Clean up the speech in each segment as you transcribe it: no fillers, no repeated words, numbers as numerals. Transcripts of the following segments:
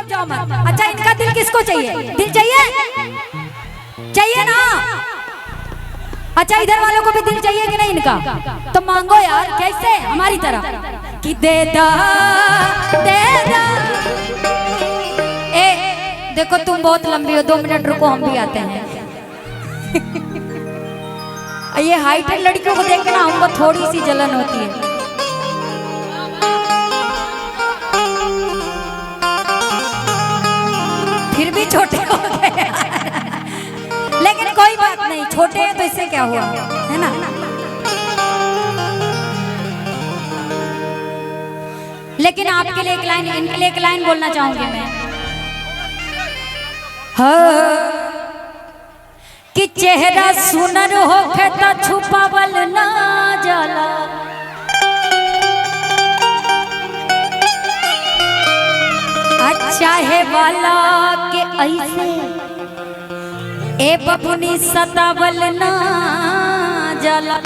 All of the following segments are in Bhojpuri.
जाओ मत। अच्छा इनका दिल किसको चाहिए? दिल चाहिए? चाहिए ना? अच्छा इधर वालों को भी दिल चाहिए कि नहीं इनका? तो मांगो यार, कैसे? हमारी तरह कि दे दा दे दा। ए देखो तुम बहुत लंबी हो, 2 मिनट रुको, हम भी आते हैं। ये हाइटेड लड़कियों को देख के ना हमको थोड़ी सी जलन होती है। फिर भी छोटे हो गए। लेकिन कोई बात नहीं, छोटे हैं तो इससे क्या हुआ, है ना? लेकिन आपके लिए एक लाइन, इनके लिए एक लाइन बोलना चाहूंगी मैं। हाँ कि चेहरा सुनर होके तो छुपावल ना जाला। अच्छा है वाला के ऐसे ए बबुनी सतावल ना जाला।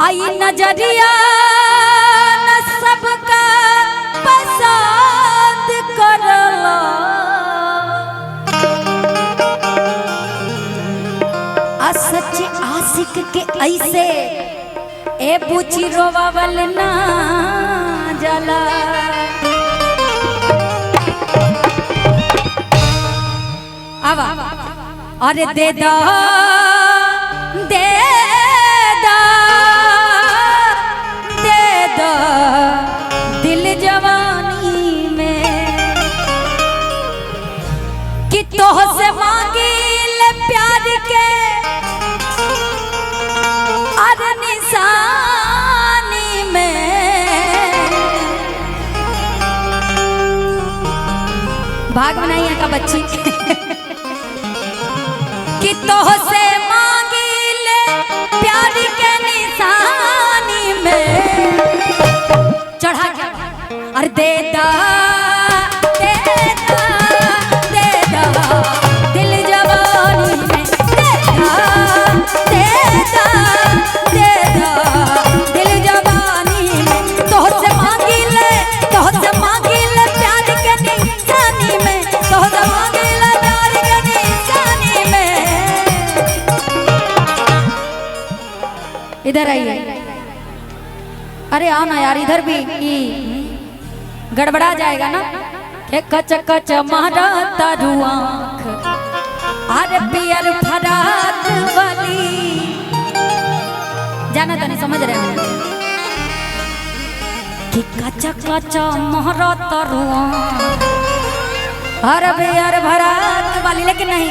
आई नजरिया न सबका पसंद करला। सच्चे आशिक के ऐसे ए पूछी रोवावल ना जाला। आवा अरे दे दा दे दा दे दा दिल जवानी में कि तोह से मांगी ले प्यार के निशानी में। भाग बनाइए का बच्ची। कि तोह से मांगी ले प्यार के निशानी में। चढ़ा क्या अरे दे दा दे दा दे दा दिल जवानी में। दे दा दे दा दे दा दिल जवानी में। तोह से मांगी ले प्यार के निशानी में। तोह से मांगी ले प्यार के निशानी में। इधर आइए। अरे आओ ना यार, इधर भी गड़बड़ा जाएगा ना। के कच कच मारा तारू आँख अरे पियर फराक वाली। जाना तो नहीं समझ रहे हैं कि कच्चा कच्चा महरा तरुआ अरे पियर फराक वाली। लेकिन नहीं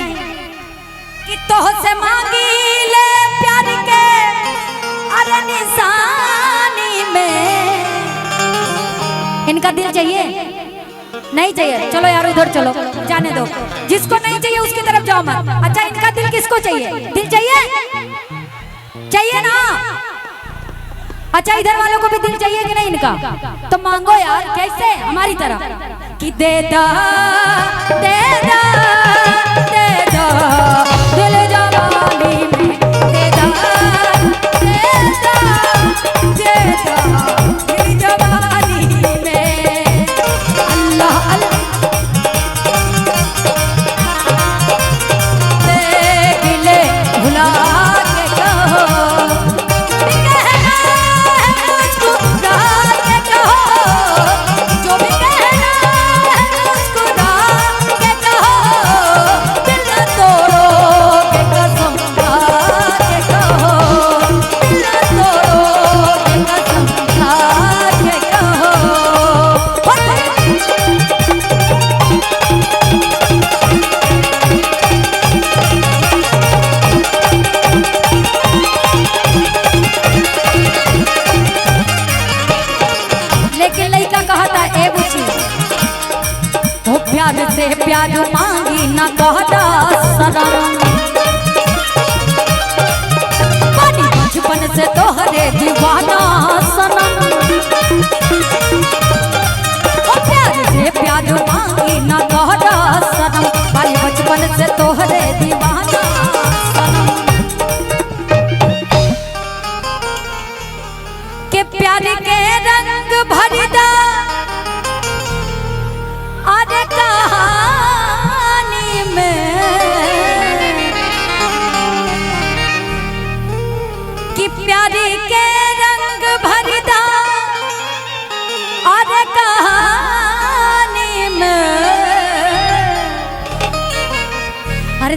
कि तोह से मांगी ले प्यार के अरे निशानी में। इनका दिल चाहिए? नहीं चाहिए? चलो यार उधर चलो, जाने दो। जिसको नहीं चाहिए उसकी तरफ जाओ मत। अच्छा इनका दिल किसको चाहिए? दिल चाहिए? चाहिए ना? अच्छा इधर वालों को भी दिल चाहिए कि नहीं इनका? तो मांगो यार, कैसे? हमारी तरह कि दे दा दे दा दे दा दिल जवानी में। दे दा दे दा दे दा दिल जवानी में। अल्लाह अल्लाह दिले भुला के कहो प्यार से प्यार मांगी ना कहता सनम। पानी बचपन से तोहरे दीवाना सनम। प्यार से प्यार मांगी ना कहता सनम। पानी बचपन से तोहरे दीवाना सनम। के प्यार के रंग भरदा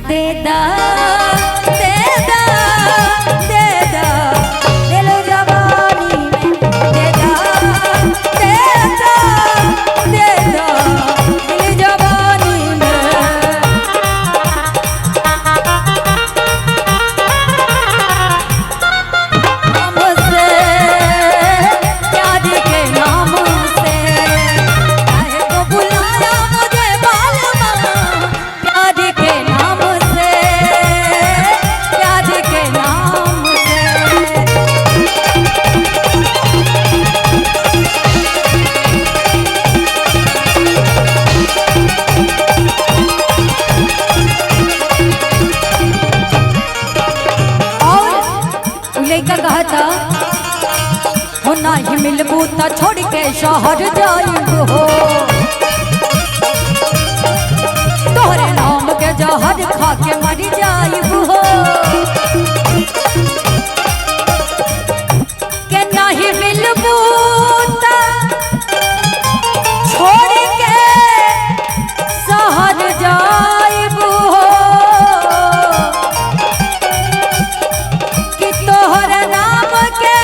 दे दा दे दा दे दा दिल जवानी में दे दा दे दा दे दा दिल जवानी में हमसे प्यार के नाम से काहे को बुलाया मुझे बालमा प्यार के नाम से प्यार के नाम से और लड़का कहता हो नाही मिलबू त छोड़ के शहर जाइब हो तोहरे नाम के जहर खा के मर जाइब हो के नाही मिलबू त छोड़ के शहर जाइब हो कि तोहरे नाम के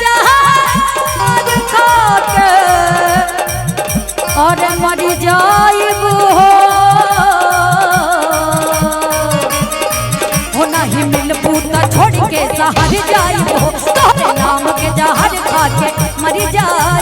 जहर खा के और मर जाइब हो नहीं मिलबू त छोड़ के शहर जाइब हो तोहरे नाम के जहर खा के मर जाइब